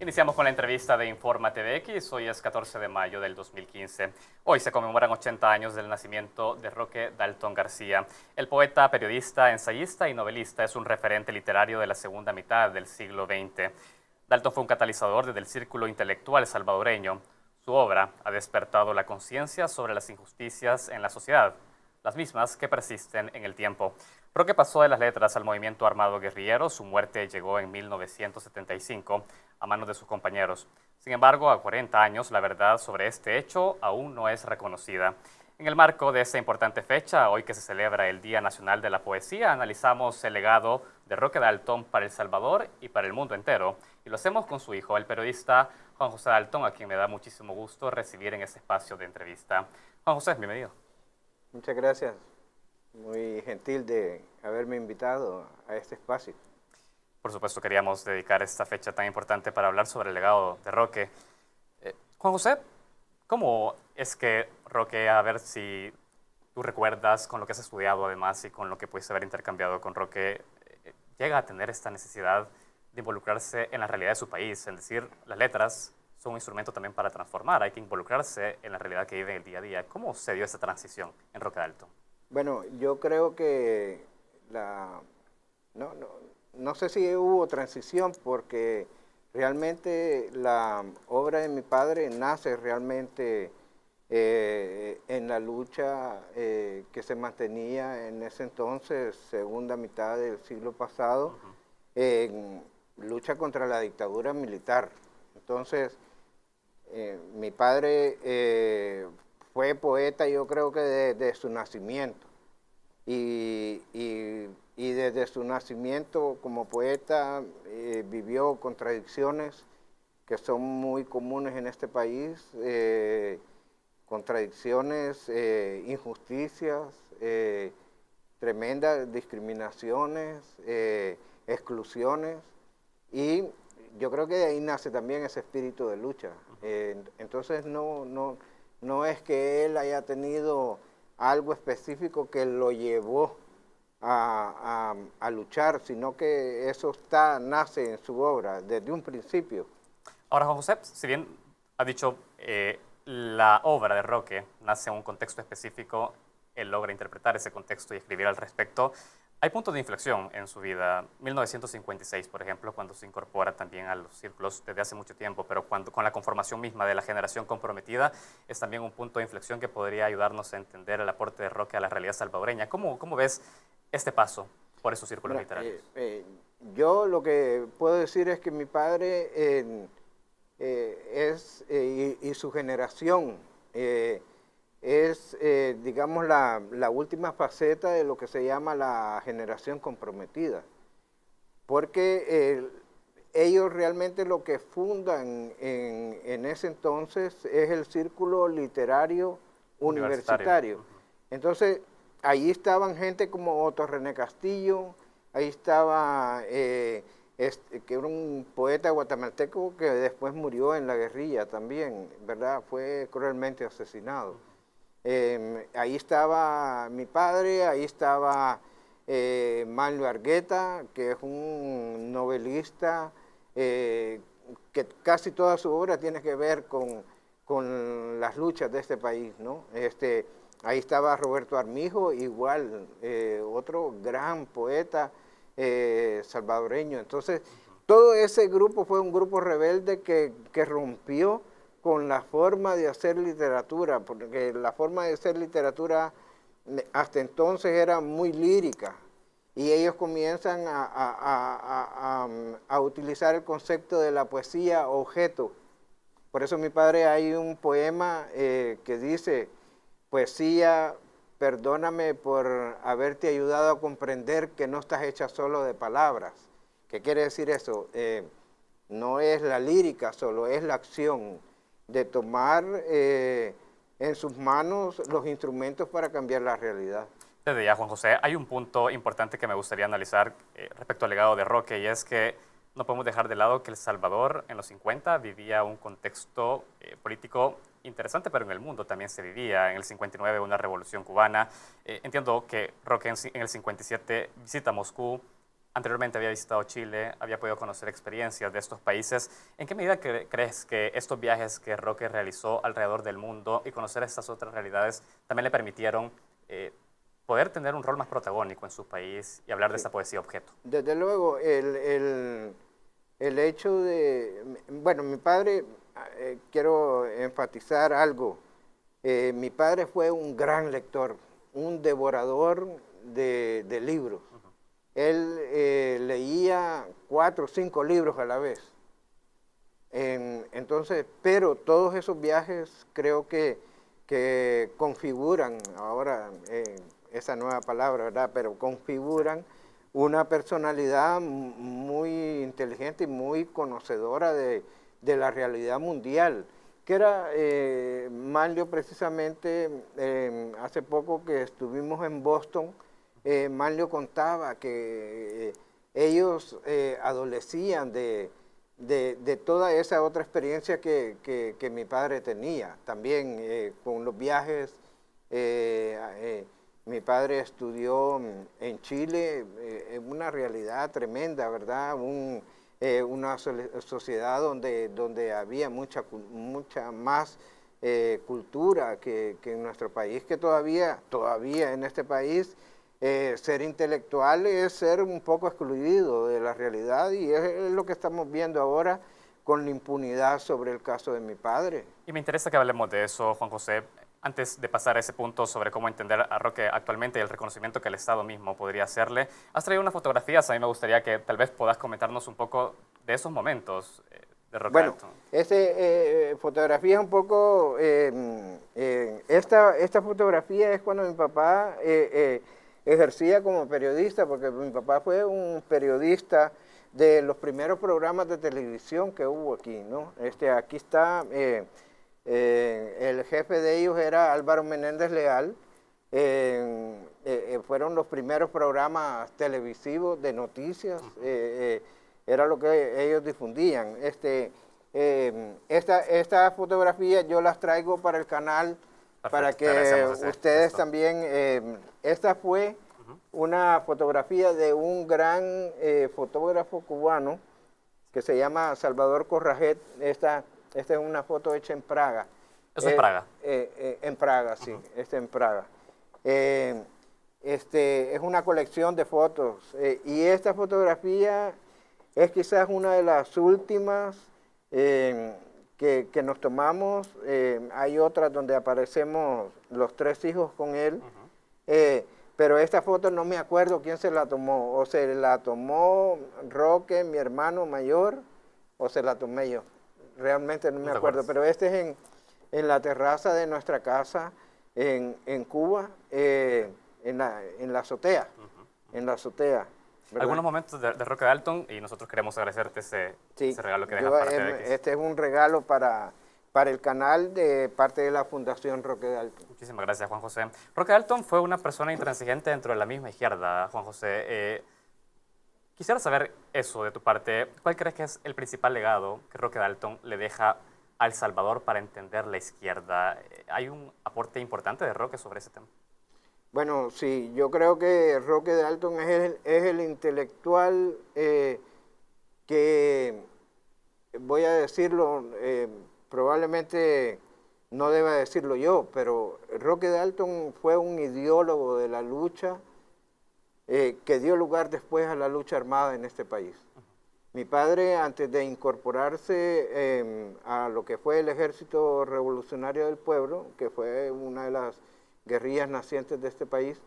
Iniciamos con la entrevista de Informa TVX. Hoy es 14 de mayo del 2015. Hoy se conmemoran 80 años del nacimiento de Roque Dalton García. El poeta, periodista, ensayista y novelista es un referente literario de la segunda mitad del siglo XX. Dalton fue un catalizador desde el círculo intelectual salvadoreño. Su obra ha despertado la conciencia sobre las injusticias en la sociedad, las mismas que persisten en el tiempo. Roque pasó de las letras al movimiento armado guerrillero. Su muerte llegó en 1975 a manos de sus compañeros. Sin embargo, a 40 años, la verdad sobre este hecho aún no es reconocida. En el marco de esta importante fecha, hoy que se celebra el Día Nacional de la Poesía, analizamos el legado de Roque Dalton para El Salvador y para el mundo entero. Y lo hacemos con su hijo, el periodista Juan José Dalton, a quien me da muchísimo gusto recibir en este espacio de entrevista. Juan José, bienvenido. Muchas gracias. Muy gentil de haberme invitado a este espacio. Por supuesto, queríamos dedicar esta fecha tan importante para hablar sobre el legado de Roque. Juan José, ¿cómo es que Roque, a ver si tú recuerdas con lo que has estudiado además y con lo que pudiste haber intercambiado con Roque, llega a tener esta necesidad de involucrarse en la realidad de su país? Es decir, las letras son un instrumento también para transformar, hay que involucrarse en la realidad que vive en el día a día. ¿Cómo se dio esa transición en Roque Dalton? Bueno, yo creo que no sé si hubo transición porque realmente la obra de mi padre nace realmente en la lucha que se mantenía en ese entonces, segunda mitad del siglo pasado, en lucha contra la dictadura militar. Entonces, mi padre fue poeta, yo creo que desde su nacimiento. Y desde su nacimiento como poeta vivió contradicciones que son muy comunes en este país, contradicciones, injusticias, tremendas discriminaciones, exclusiones, y yo creo que de ahí nace también ese espíritu de lucha. Entonces no es que él haya tenido algo específico que lo llevó a luchar, sino que eso nace en su obra desde un principio. Ahora, Juan José, si bien ha dicho la obra de Roque nace en un contexto específico, él logra interpretar ese contexto y escribir al respecto. Hay puntos de inflexión en su vida. 1956, por ejemplo, cuando se incorpora también a los círculos desde hace mucho tiempo, pero con la conformación misma de la generación comprometida, es también un punto de inflexión que podría ayudarnos a entender el aporte de Roque a la realidad salvadoreña. ¿Cómo ves este paso por esos círculos literarios? Yo lo que puedo decir es que mi padre y su generación es, digamos, la última faceta de lo que se llama la generación comprometida, porque ellos realmente lo que fundan en ese entonces es el círculo literario universitario. Entonces, ahí estaban gente como Otto René Castillo, ahí estaba, que era un poeta guatemalteco que después murió en la guerrilla también, ¿verdad? Fue cruelmente asesinado. Ahí estaba mi padre, ahí estaba Manlio Argueta, que es un novelista que casi toda su obra tiene que ver con las luchas de este país, ¿no? Ahí estaba Roberto Armijo, igual, otro gran poeta salvadoreño. Entonces, todo ese grupo fue un grupo rebelde que rompió con la forma de hacer literatura, porque la forma de hacer literatura hasta entonces era muy lírica, y ellos comienzan a utilizar el concepto de la poesía objeto. Por eso mi padre, hay un poema que dice: poesía, perdóname por haberte ayudado a comprender que no estás hecha solo de palabras. ¿Qué quiere decir eso? No es la lírica solo, es la acción de tomar en sus manos los instrumentos para cambiar la realidad. Desde ya, Juan José, hay un punto importante que me gustaría analizar respecto al legado de Roque, y es que no podemos dejar de lado que El Salvador en los 50 vivía un contexto político interesante, pero en el mundo también se vivía. En el 59 una revolución cubana. Entiendo que Roque en el 57 visita Moscú, Anteriormente había visitado Chile, había podido conocer experiencias de estos países. ¿En qué medida crees que estos viajes que Roque realizó alrededor del mundo y conocer estas otras realidades también le permitieron poder tener un rol más protagónico en su país y hablar de esa poesía objeto? Desde luego, el hecho de, bueno, mi padre, quiero enfatizar algo, mi padre fue un gran lector, un devorador de libros. Él leía 4 o 5 libros a la vez. Entonces, pero todos esos viajes creo que configuran, ahora esa nueva palabra, ¿verdad? Pero configuran una personalidad muy inteligente y muy conocedora de la realidad mundial, que era Manlio precisamente, hace poco que estuvimos en Boston, Manlio contaba que ellos adolecían de toda esa otra experiencia que mi padre tenía. También con los viajes, mi padre estudió en Chile, una realidad tremenda, ¿verdad? Una sociedad donde había mucha más cultura que en nuestro país, que todavía en este país ser intelectual es ser un poco excluido de la realidad, y es lo que estamos viendo ahora con la impunidad sobre el caso de mi padre. Y me interesa que hablemos de eso, Juan José. Antes de pasar a ese punto sobre cómo entender a Roque actualmente y el reconocimiento que el Estado mismo podría hacerle, has traído unas fotografías. A mí me gustaría que tal vez puedas comentarnos un poco de esos momentos de Roque Dalton. Bueno, fotografía es un poco... esta fotografía es cuando mi papá ejercía como periodista, porque mi papá fue un periodista de los primeros programas de televisión que hubo aquí, ¿no? Aquí está... el jefe de ellos era Álvaro Menéndez Leal. Fueron los primeros programas televisivos de noticias, era lo que ellos difundían. Esta fotografía yo las traigo para el canal. Perfecto, para que ustedes también, esta fue una fotografía de un gran fotógrafo cubano que se llama Salvador Corrajet. Esta es una foto hecha en Praga. ¿Eso es Praga? En Praga, sí, en Praga. Es una colección de fotos, y esta fotografía es quizás una de las últimas que nos tomamos. Hay otras donde aparecemos los 3 hijos con él, pero esta foto no me acuerdo quién se la tomó, o se la tomó Roque, mi hermano mayor, o se la tomé yo. Realmente no me acuerdo, pero este es en la terraza de nuestra casa en Cuba, en la azotea, en la azotea. ¿Verdad? Algunos momentos de Roque Dalton, y nosotros queremos agradecerte ese regalo que dejas para TVX. Este es un regalo para el canal de parte de la Fundación Roque Dalton. Muchísimas gracias, Juan José. Roque Dalton fue una persona intransigente dentro de la misma izquierda, Juan José. Quisiera saber eso de tu parte. ¿Cuál crees que es el principal legado que Roque Dalton le deja a El Salvador para entender la izquierda? ¿Hay un aporte importante de Roque sobre ese tema? Bueno, sí, yo creo que Roque Dalton es el intelectual que, voy a decirlo, probablemente no deba decirlo yo, pero Roque Dalton fue un ideólogo de la lucha que dio lugar después a la lucha armada en este país. Mi padre, antes de incorporarse a lo que fue el Ejército Revolucionario del Pueblo, que fue una de las guerrillas nacientes de este país,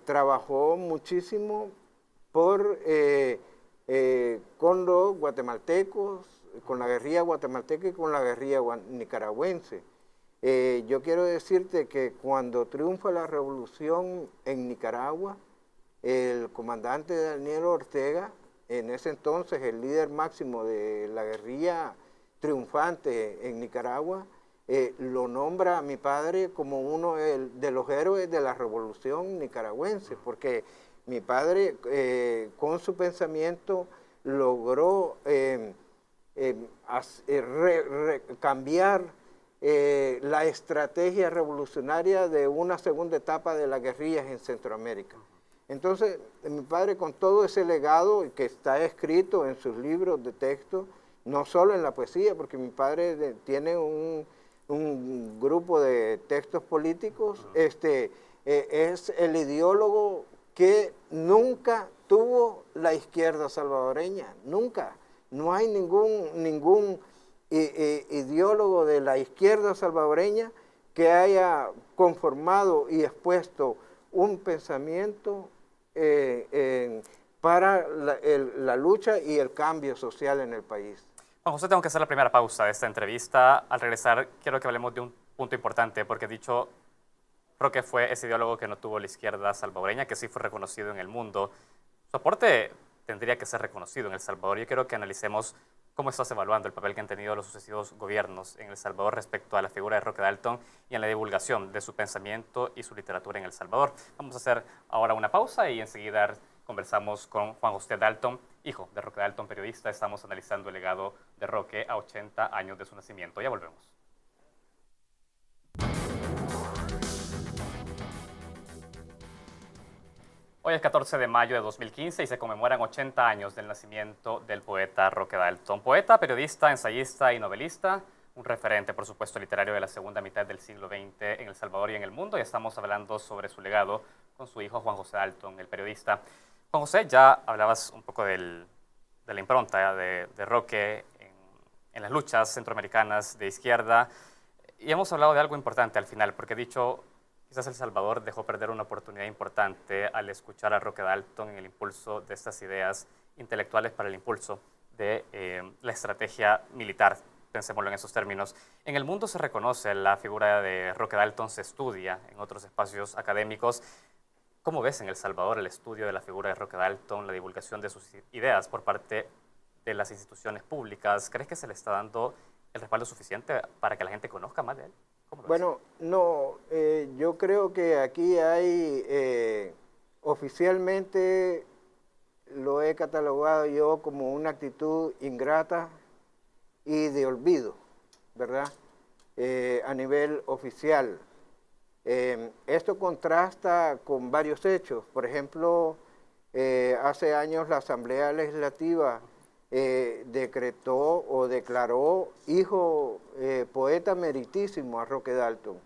trabajó muchísimo con los guatemaltecos, con la guerrilla guatemalteca y con la guerrilla nicaragüense. Yo quiero decirte que cuando triunfa la revolución en Nicaragua, el comandante Daniel Ortega, en ese entonces el líder máximo de la guerrilla triunfante en Nicaragua, lo nombra a mi padre como uno de los héroes de la revolución nicaragüense, porque mi padre con su pensamiento logró cambiar la estrategia revolucionaria de una segunda etapa de las guerrillas en Centroamérica. Entonces, mi padre con todo ese legado que está escrito en sus libros de texto, no solo en la poesía, porque mi padre tiene un grupo de textos políticos, es el ideólogo que nunca tuvo la izquierda salvadoreña, nunca. No hay ningún ideólogo de la izquierda salvadoreña que haya conformado y expuesto un pensamiento para la lucha y el cambio social en el país. Juan José, tengo que hacer la primera pausa de esta entrevista. Al regresar, quiero que hablemos de un punto importante, porque he dicho, Roque fue ese ideólogo que no tuvo la izquierda salvadoreña, que sí fue reconocido en el mundo. Su aporte tendría que ser reconocido en El Salvador. Yo quiero que analicemos cómo estás evaluando el papel que han tenido los sucesivos gobiernos en El Salvador respecto a la figura de Roque Dalton y en la divulgación de su pensamiento y su literatura en El Salvador. Vamos a hacer ahora una pausa y enseguida conversamos con Juan José Dalton, hijo de Roque Dalton, periodista. Estamos analizando el legado de Roque a 80 años de su nacimiento. Ya volvemos. Hoy es 14 de mayo de 2015 y se conmemoran 80 años del nacimiento del poeta Roque Dalton. Poeta, periodista, ensayista y novelista, un referente, por supuesto, literario de la segunda mitad del siglo XX en El Salvador y en el mundo. Y estamos hablando sobre su legado con su hijo Juan José Dalton, el periodista. Juan José, ya hablabas un poco de la impronta de Roque en las luchas centroamericanas de izquierda. Y hemos hablado de algo importante al final, porque he dicho, quizás El Salvador dejó perder una oportunidad importante al escuchar a Roque Dalton en el impulso de estas ideas intelectuales para el impulso de la estrategia militar. Pensémoslo en esos términos. En el mundo se reconoce la figura de Roque Dalton, se estudia en otros espacios académicos. ¿Cómo ves en El Salvador el estudio de la figura de Roque Dalton, la divulgación de sus ideas por parte de las instituciones públicas? ¿Crees que se le está dando el respaldo suficiente para que la gente conozca más de él? Bueno, no, yo creo que aquí hay, oficialmente lo he catalogado yo como una actitud ingrata y de olvido, ¿verdad? A nivel oficial. Esto contrasta con varios hechos. Por ejemplo, hace años la Asamblea Legislativa decretó o declaró hijo poeta meritísimo a Roque Dalton.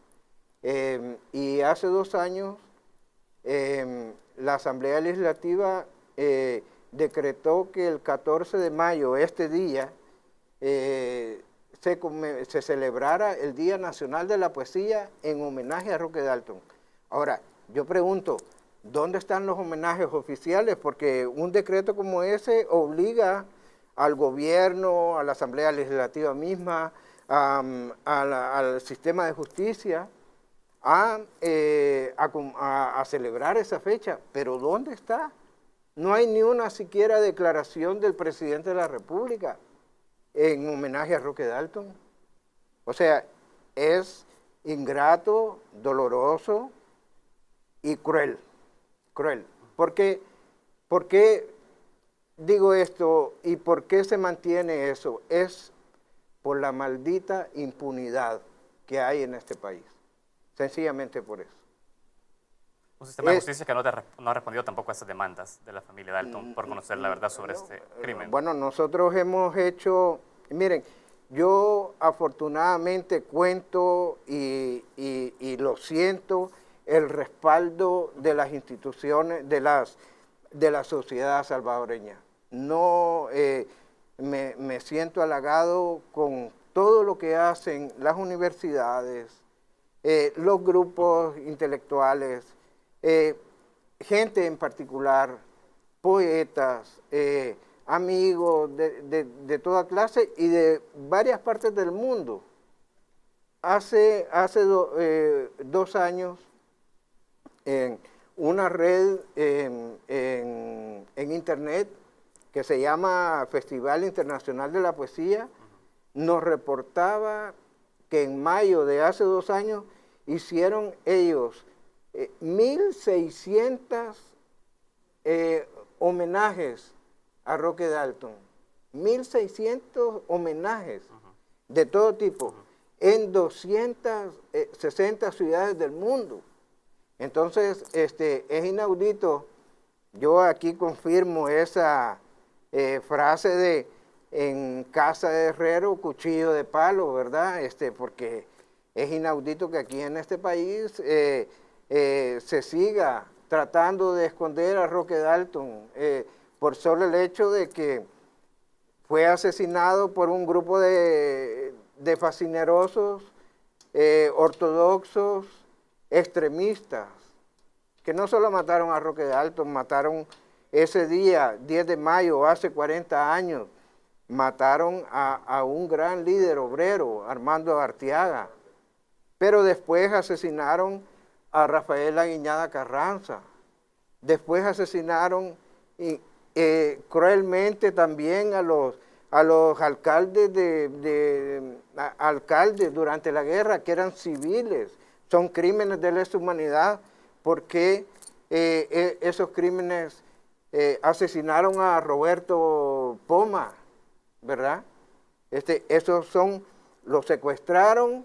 Y hace 2 años la Asamblea Legislativa decretó que el 14 de mayo, este día, se celebrara el Día Nacional de la Poesía en homenaje a Roque Dalton. Ahora, yo pregunto, ¿dónde están los homenajes oficiales? Porque un decreto como ese obliga al gobierno, a la Asamblea Legislativa misma, al sistema de justicia, a celebrar esa fecha. Pero ¿dónde está? No hay ni una siquiera declaración del presidente de la República en homenaje a Roque Dalton. O sea, es ingrato, doloroso y cruel. ¿Por qué digo esto y por qué se mantiene eso? Es por la maldita impunidad que hay en este país. Sencillamente por eso. Un sistema de justicia que no ha respondido tampoco a esas demandas de la familia Dalton por conocer la verdad sobre este crimen. Bueno, nosotros hemos hecho, miren, yo afortunadamente cuento y lo siento, el respaldo de las instituciones, de la sociedad salvadoreña. No me siento halagado con todo lo que hacen las universidades, los grupos intelectuales, gente en particular, poetas, amigos de toda clase y de varias partes del mundo. Hace 2 años, en una red en internet que se llama Festival Internacional de la Poesía, nos reportaba que en mayo de hace 2 años hicieron ellos 1.600 homenajes a Roque Dalton. 1.600 homenajes de todo tipo en 260 ciudades del mundo. Entonces, es inaudito Yo aquí confirmo esa frase de en casa de herrero, cuchillo de palo, ¿verdad? Porque es inaudito que aquí en este país se siga tratando de esconder a Roque Dalton por solo el hecho de que fue asesinado por un grupo de fascinerosos, ortodoxos, extremistas, que no solo mataron a Roque Dalton, mataron ese día, 10 de mayo, hace 40 años, mataron a un gran líder obrero, Armando Arteaga, pero después asesinaron a Rafael Aguiñada Carranza, después asesinaron cruelmente también a los alcaldes alcaldes durante la guerra, que eran civiles. Son crímenes de lesa humanidad porque esos crímenes asesinaron a Roberto Poma, ¿verdad? Lo secuestraron,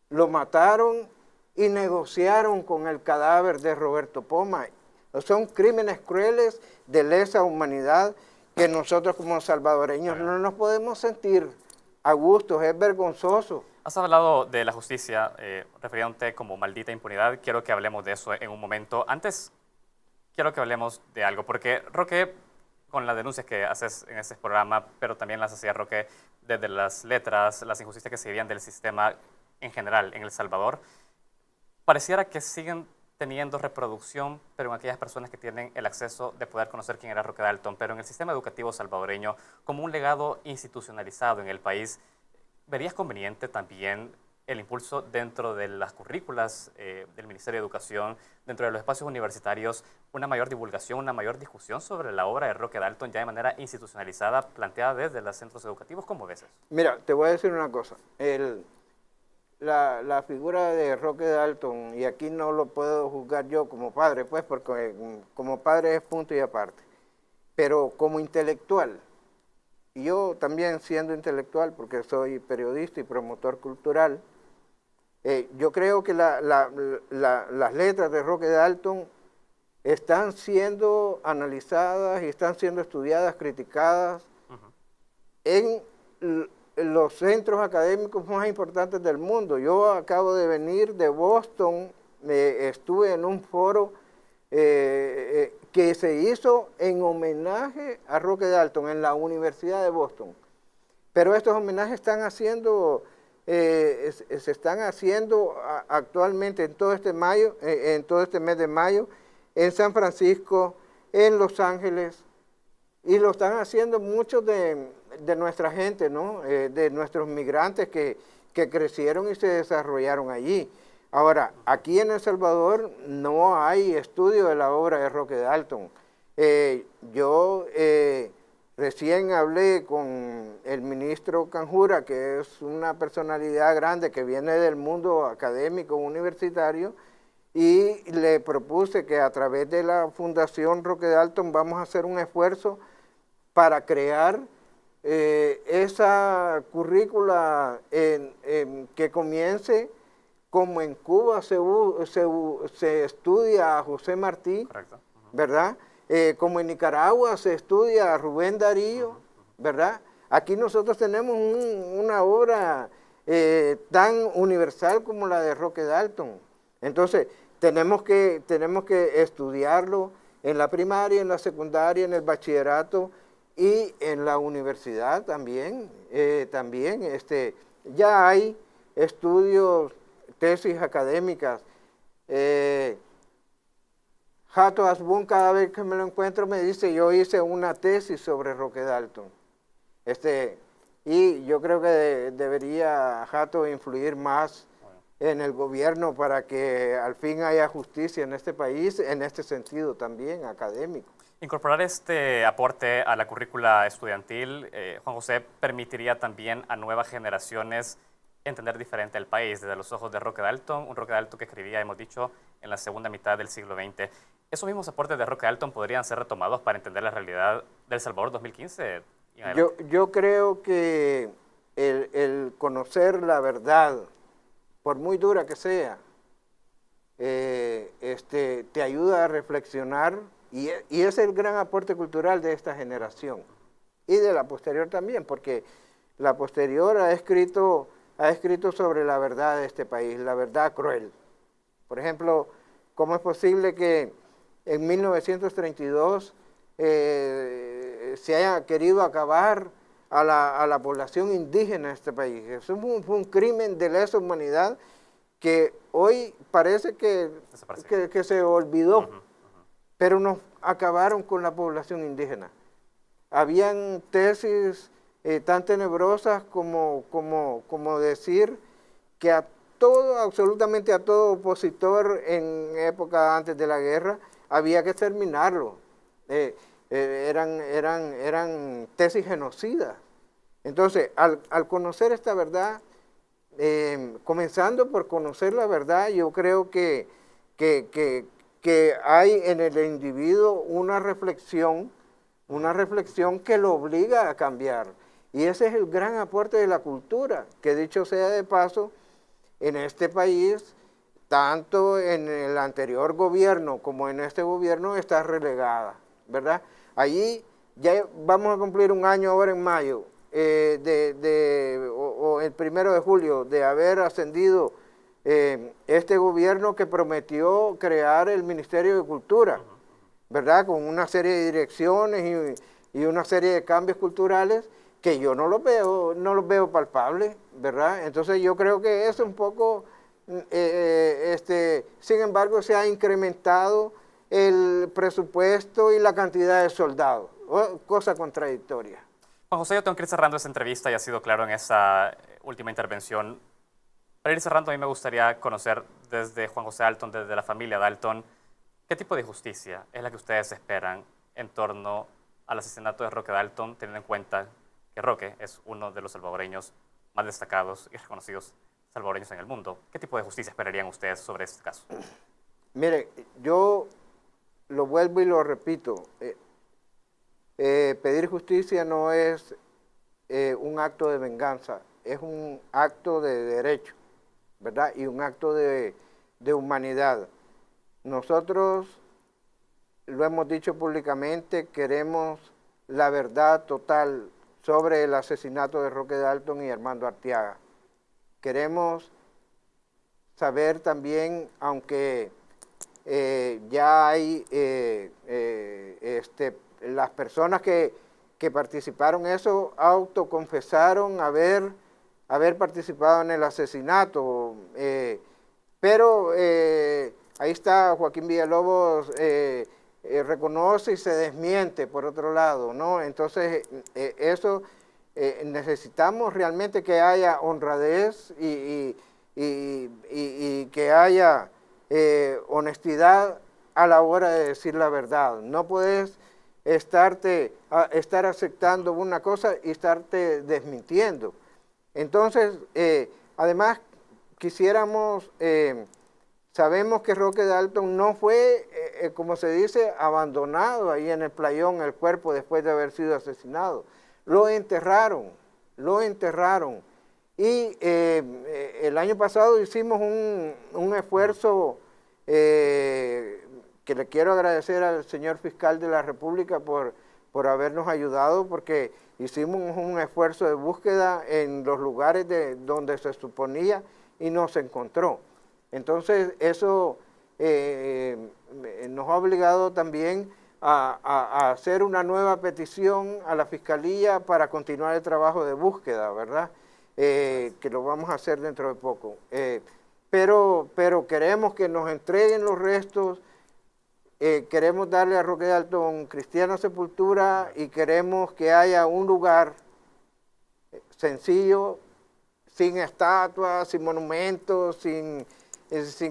lo mataron y negociaron con el cadáver de Roberto Poma. Son crímenes crueles de lesa humanidad que nosotros como salvadoreños no nos podemos sentir a gusto, es vergonzoso. Has hablado de la justicia, refiriéndote como maldita impunidad. Quiero que hablemos de eso en un momento. Antes, quiero que hablemos de algo, porque Roque, con las denuncias que haces en este programa, pero también las hacía Roque desde las letras, las injusticias que se vivían del sistema en general en El Salvador, pareciera que siguen teniendo reproducción, pero en aquellas personas que tienen el acceso de poder conocer quién era Roque Dalton, pero en el sistema educativo salvadoreño, como un legado institucionalizado en el país, ¿verías conveniente también el impulso dentro de las currículas del Ministerio de Educación, dentro de los espacios universitarios, una mayor divulgación, una mayor discusión sobre la obra de Roque Dalton ya de manera institucionalizada, planteada desde los centros educativos? ¿Cómo ves eso? Mira, te voy a decir una cosa. La figura de Roque Dalton, y aquí no lo puedo juzgar yo como padre, pues, porque como padre es punto y aparte, pero como intelectual, y yo también siendo intelectual, porque soy periodista y promotor cultural, yo creo que las letras de Roque Dalton están siendo analizadas y están siendo estudiadas, criticadas en los centros académicos más importantes del mundo. Yo acabo de venir de Boston, estuve en un foro que se hizo en homenaje a Roque Dalton en la Universidad de Boston. Pero estos homenajes se están haciendo actualmente en todo este mes de mayo, en San Francisco, en Los Ángeles, y lo están haciendo muchos de nuestra gente, ¿no? De nuestros migrantes que crecieron y se desarrollaron allí. Ahora, aquí en El Salvador no hay estudio de la obra de Roque Dalton. Yo recién hablé con el ministro Canjura, que es una personalidad grande que viene del mundo académico universitario, y le propuse que a través de la Fundación Roque Dalton vamos a hacer un esfuerzo para crear esa currícula que comience como en Cuba se estudia a José Martí, Correcto. ¿verdad? Como en Nicaragua se estudia a Rubén Darío, ¿verdad? Aquí nosotros tenemos una obra tan universal como la de Roque Dalton. Entonces, tenemos que estudiarlo en la primaria, en la secundaria, en el bachillerato y en la universidad también. Ya hay estudios, tesis académicas. Jato Asbun, cada vez que me lo encuentro, me dice, yo hice una tesis sobre Roque Dalton. Y yo creo que debería Jato influir más en el gobierno para que al fin haya justicia en este país, en este sentido también académico. Incorporar este aporte a la currícula estudiantil, Juan José, permitiría también a nuevas generaciones entender diferente el país desde los ojos de Roque Dalton, un Roque Dalton que escribía, hemos dicho, en la segunda mitad del siglo XX. ¿Esos mismos aportes de Roque Dalton podrían ser retomados para entender la realidad del Salvador 2015? Yo creo que el conocer la verdad, por muy dura que sea, te ayuda a reflexionar y es el gran aporte cultural de esta generación y de la posterior también, porque la posterior ha escrito sobre la verdad de este país, la verdad cruel. Por ejemplo, ¿cómo es posible que en 1932 se haya querido acabar a la población indígena de este país? Eso fue un crimen de lesa humanidad que hoy parece que se olvidó, pero nos acabaron con la población indígena. Habían tesis tan tenebrosas como decir que absolutamente a todo opositor en época antes de la guerra había que exterminarlo. Eran tesis genocidas. Entonces, al conocer esta verdad, comenzando por conocer la verdad, yo creo que hay en el individuo una reflexión que lo obliga a cambiar. Y ese es el gran aporte de la cultura, que dicho sea de paso, en este país, tanto en el anterior gobierno como en este gobierno, está relegada, ¿verdad? Allí ya vamos a cumplir un año ahora en mayo, o el 1 de julio, de haber ascendido este gobierno que prometió crear el Ministerio de Cultura, ¿verdad? Con una serie de direcciones y una serie de cambios culturales que yo no los veo palpables, ¿verdad? Entonces yo creo que eso un poco, sin embargo, se ha incrementado el presupuesto y la cantidad de soldados, cosa contradictoria. Juan José, yo tengo que ir cerrando esta entrevista y ha sido claro en esa última intervención. Para ir cerrando, a mí me gustaría conocer desde Juan José Dalton, desde la familia Dalton, ¿qué tipo de justicia es la que ustedes esperan en torno al asesinato de Roque Dalton, teniendo en cuenta que Roque es uno de los salvadoreños más destacados y reconocidos salvadoreños en el mundo? ¿Qué tipo de justicia esperarían ustedes sobre este caso? Mire, yo lo vuelvo y lo repito, pedir justicia no es un acto de venganza, es un acto de derecho, ¿verdad? Y un acto de humanidad. Nosotros, lo hemos dicho públicamente, queremos la verdad total sobre el asesinato de Roque Dalton y Armando Arteaga. Queremos saber también, aunque ya hay las personas que participaron en eso, autoconfesaron haber participado en el asesinato, pero ahí está Joaquín Villalobos, reconoce y se desmiente por otro lado, ¿no? Entonces, necesitamos realmente que haya honradez y que haya honestidad a la hora de decir la verdad. No puedes estar aceptando una cosa y estarte desmintiendo. Entonces, además, quisiéramos... sabemos que Roque Dalton no fue, como se dice, abandonado ahí en el playón, el cuerpo, después de haber sido asesinado. Lo enterraron. Y el año pasado hicimos un esfuerzo que le quiero agradecer al señor fiscal de la República por habernos ayudado, porque hicimos un esfuerzo de búsqueda en los lugares donde se suponía y no se encontró. Entonces, eso nos ha obligado también a hacer una nueva petición a la Fiscalía para continuar el trabajo de búsqueda, ¿verdad? Que lo vamos a hacer dentro de poco. Pero queremos que nos entreguen los restos, queremos darle a Roque Dalton cristiana sepultura y queremos que haya un lugar sencillo, sin estatuas, sin monumentos, sin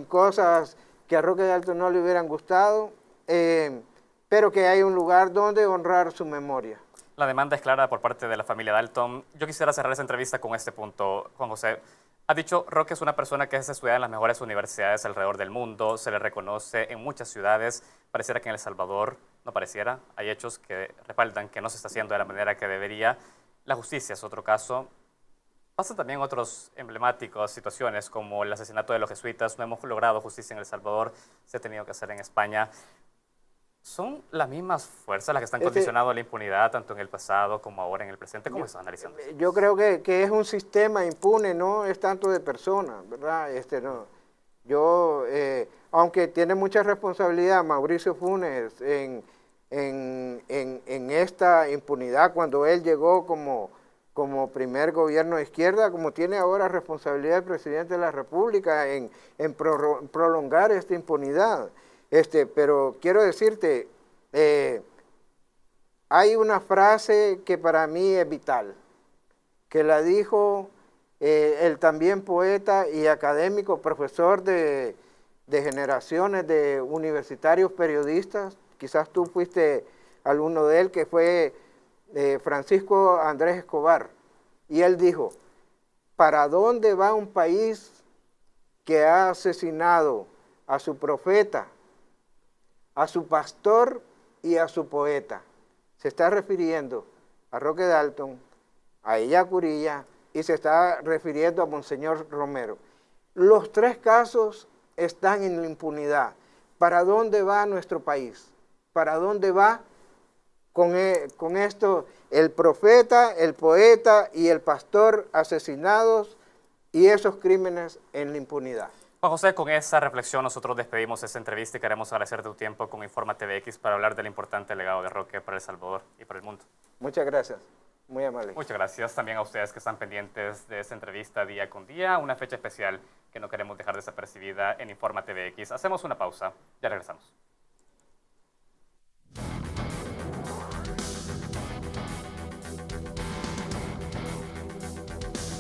cosas que a Roque Dalton no le hubieran gustado, pero que haya un lugar donde honrar su memoria. La demanda es clara por parte de la familia Dalton. Yo quisiera cerrar esta entrevista con este punto, Juan José. Ha dicho, Roque es una persona que es estudiada en las mejores universidades alrededor del mundo, se le reconoce en muchas ciudades, pareciera que en El Salvador no pareciera, hay hechos que respaldan que no se está haciendo de la manera que debería. La justicia es otro caso. Pasan también otros emblemáticos situaciones como el asesinato de los jesuitas, no hemos logrado justicia en El Salvador, se ha tenido que hacer en España. ¿Son las mismas fuerzas las que están Este, condicionando la impunidad tanto en el pasado como ahora en el presente? ¿Cómo estás analizando eso? yo creo que es un sistema impune, no es tanto de personas, ¿verdad? No. Yo, aunque tiene mucha responsabilidad Mauricio Funes en esta impunidad cuando él llegó como primer gobierno de izquierda, como tiene ahora responsabilidad el presidente de la República en prolongar esta impunidad. Pero quiero decirte, hay una frase que para mí es vital, que la dijo el también poeta y académico, profesor de generaciones de universitarios periodistas, quizás tú fuiste alumno de él, que fue Francisco Andrés Escobar, y él dijo, ¿para dónde va un país que ha asesinado a su profeta, a su pastor y a su poeta? Se está refiriendo a Roque Dalton, a Ella Curilla y se está refiriendo a Monseñor Romero. Los tres casos están en la impunidad. ¿Para dónde va nuestro país? ¿Para dónde va con esto el profeta, el poeta y el pastor asesinados y esos crímenes en la impunidad? Juan José, con esa reflexión nosotros despedimos esta entrevista y queremos agradecer tu tiempo con Informa TVX para hablar del importante legado de Roque para El Salvador y para el mundo. Muchas gracias, muy amable. Muchas gracias también a ustedes que están pendientes de esta entrevista día con día, una fecha especial que no queremos dejar desapercibida en Informa TVX. Hacemos una pausa, ya regresamos.